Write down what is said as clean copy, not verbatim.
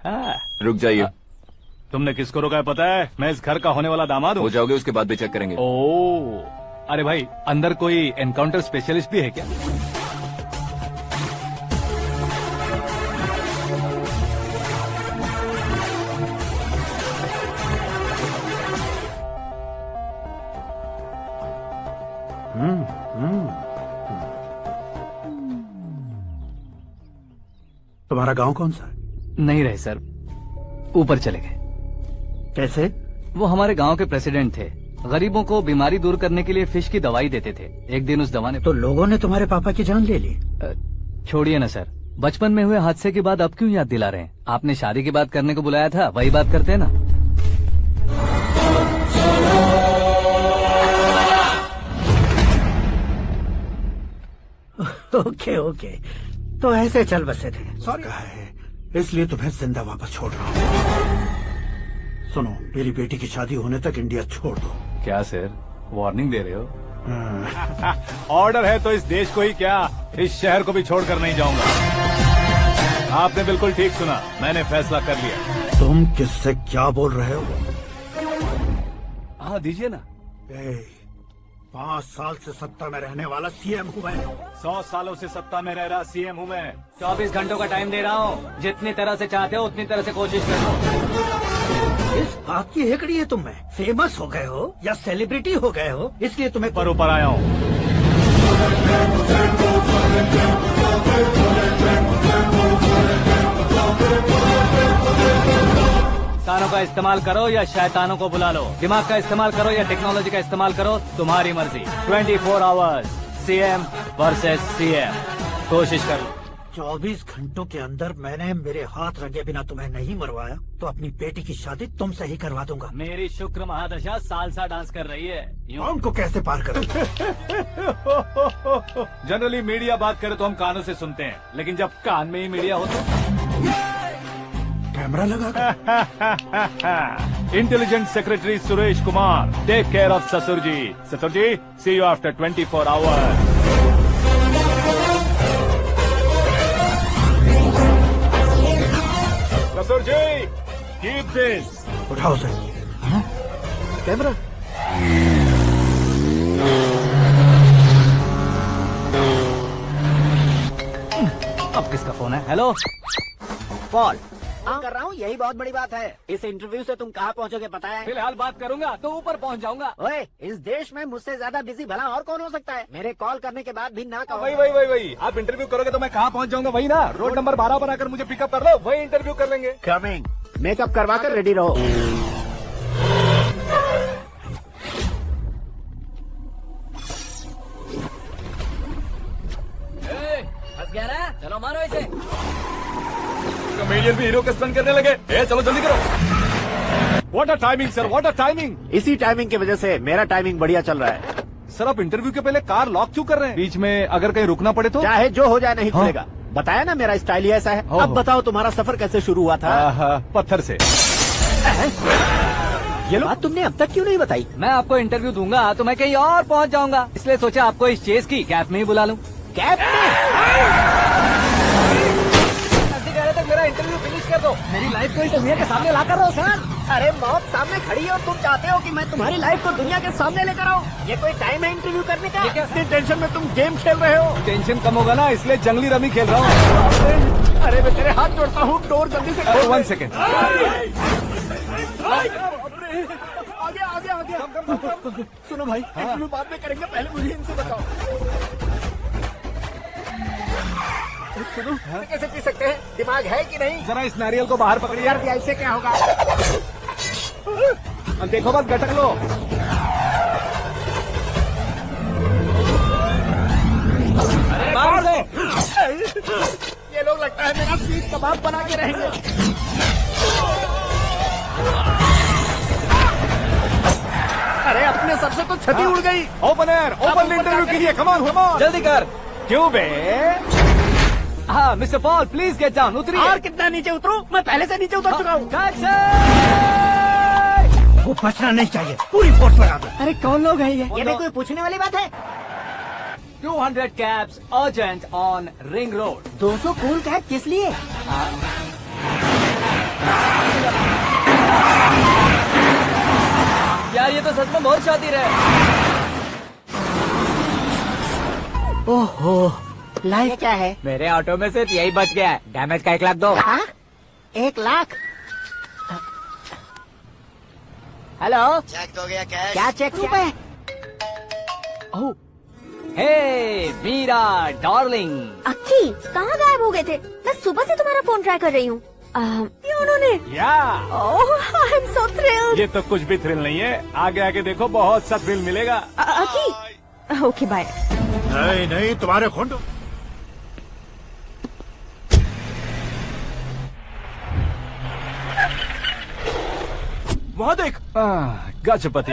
रुक जाइए। तुमने किसको रोका है पता है? मैं इस घर का होने वाला दामाद हूँ। हो जाओगे उसके बाद भी चेक करेंगे। ओ, अरे भाई अंदर कोई एनकाउंटर स्पेशलिस्ट भी है क्या? तुम्हारा गांव कौन सा है? नहीं रहे सर, ऊपर चले गए। कैसे? वो हमारे गांव के प्रेसिडेंट थे। गरीबों को बीमारी दूर करने के लिए फिश की दवाई देते थे। एक दिन उस दवा ने तो लोगों ने तुम्हारे पापा की जान ले ली। छोड़िए ना सर, बचपन में हुए हादसे के बाद अब क्यों याद दिला रहे हैं? आपने शादी की बात करने को बुलाया था, वही बात करते हैं ना। ओके ओके, तो ऐसे चल बसे थे। सॉरी है, इसलिए तुम्हें जिंदा वापस छोड़ रहा हूँ। सुनो, मेरी बेटी की शादी होने तक इंडिया छोड़ दो। क्या सर, वार्निंग दे रहे हो? ऑर्डर है तो इस देश को ही क्या, इस शहर को भी छोड़कर नहीं जाऊंगा। आपने बिल्कुल ठीक सुना, मैंने फैसला कर लिया। तुम किससे क्या बोल रहे हो? हाँ दीजिए ना। 5 साल से सत्ता में रहने वाला सीएम हूँ मैं। 100 सालों से सत्ता में रह रहा सीएम हूँ मैं। 24 घंटों का टाइम दे रहा हूँ, जितनी तरह से चाहते हो उतनी तरह से कोशिश करो। इस बात की हेकड़ी है तुम में। फेमस हो गए हो या सेलिब्रिटी हो गए हो, इसलिए तुम्हें पर ऊपर आया हूँ। शैतानों का इस्तेमाल करो या शैतानों को बुला लो, दिमाग का इस्तेमाल करो या टेक्नोलॉजी का इस्तेमाल करो, तुम्हारी मर्जी। 24 आवर्स सीएम वर्सेस सीएम, कोशिश कर लो। 24 घंटों के अंदर मैंने मेरे हाथ रंगे बिना तुम्हें नहीं मरवाया तो अपनी बेटी की शादी तुमसे ही करवा दूंगा। मेरी शुक्र महादशा सालसा डांस कर रही है। कौन को कैसे पार करो? जनरली मीडिया बात करे तो हम कानों से सुनते हैं, लेकिन जब कान में ही मीडिया हो तो कैमरा लगा। Intelligent secretary Suresh Kumar, take care of ससुर जी। ससुर जी, सी यू आफ्टर 24 आवर्स। ससुर जी, कीप दिस। उठाओ सर। कैमरा। अब किसका फोन है? हेलो पॉल, कर रहा हूँ, यही बहुत बड़ी बात है। इस इंटरव्यू से तुम कहाँ पहुँचोगे पता है? फिलहाल बात करूंगा तो ऊपर पहुंच जाऊंगा। ओए, इस देश में मुझसे ज्यादा बिजी भला और कौन हो सकता है? मेरे कॉल करने के बाद भी ना कहो। वही आप इंटरव्यू करोगे तो मैं कहाँ पहुंच जाऊंगा? वही ना, रोड नंबर 12 पर आकर मुझे पिकअप कर लो, वही इंटरव्यू कर लेंगे। कमिंग। मेकअप करवा कर रेडी रहो। फंस गया ना? चलो मारो इसे। कॉमेडियन भी हीरो के स्टंट करने लगे। चलो जल्दी करो। What a timing sir, what a timing. इसी टाइमिंग की वजह से मेरा टाइमिंग बढ़िया चल रहा है। सर आप इंटरव्यू के पहले कार लॉक क्यों कर रहे हैं? बीच में अगर कहीं रुकना पड़े तो? चाहे जो हो जाए नहीं खुलेगा। बताया ना मेरा स्टाइल ही ऐसा है। अब बताओ तुम्हारा सफर कैसे शुरू हुआ था? पत्थर से। ये बात तुमने अब तक क्यों नहीं बताई? मैं आपको इंटरव्यू दूंगा तो मैं कहीं और पहुंच जाऊंगा, इसलिए सोचा आपको इस चेस की कैब में ही बुला लूं। कैब में? तक मेरा इंटरव्यू फिनिश कर दो। मेरी लाइफ को ही दुनिया के सामने ला कर रहो सर। अरे मौत सामने खड़ी है और तुम चाहते हो कि मैं तुम्हारी लाइफ को दुनिया के सामने लेकर आऊं? ये कोई टाइम है इंटरव्यू करने का? इतनी टेंशन में तुम गेम खेल रहे हो। टेंशन कम होगा ना, इसलिए जंगली रमी खेल रहा हूँ। अरे मैं तेरे हाथ जोड़ता हूँ, डोर जल्दी से खोल। 1 सेकेंड। आगे। सुनो भाई, इंटरव्यू बाद में करेंगे, पहले मुझे इनसे बताओ। सुनो, कैसे पी सकते हैं? दिमाग है कि नहीं? जरा इस नारियल को बाहर पकड़िए यार। ऐसे क्या होगा? अब देखो बस, गटक लो। ये लोग लगता है मेरा सीख कबाब बना के रहेंगे। अरे अपने सर से तो छती उड़ गई। ओपन इंटरव्यू कीजिए। कम ऑन जल्दी कर। क्यों बे? हाँ mister Paul, please get down. उतरिए। और कितना नीचे उतरूं? मैं पहले से नीचे उतर चुका हूँ। वो बचना नहीं चाहिए, पूरी फोर्स लगा दो। अरे कौन लोग हैं ये भी कोई पूछने वाली बात है? 200 cabs urgent on Ring Road। 200 cool cab किस लिए? तो सच में बहुत शातिर है। ओहो, लाइफ क्या है? मेरे ऑटो में सिर्फ यही बच गया है। डैमेज का 1 लाख दो। हाँ? 1 लाख? हेलो, चेक हो गया कैश? क्या चेक रुपए? ओह, हे मीरा डार्लिंग। अक्की कहाँ गायब हो गए थे? मैं सुबह से तुम्हारा फोन ट्राई कर रही हूँ। ये उन्होंने। या ओह आई एम सो थ्रिल्ड। ये तो कुछ भी थ्रिल नहीं है, आगे आगे देखो बहुत सा थ्रिल मिलेगा। अक्की ओके बाय। नहीं नहीं, तुम्हारे खोंडो। वहाँ देख, गजपति।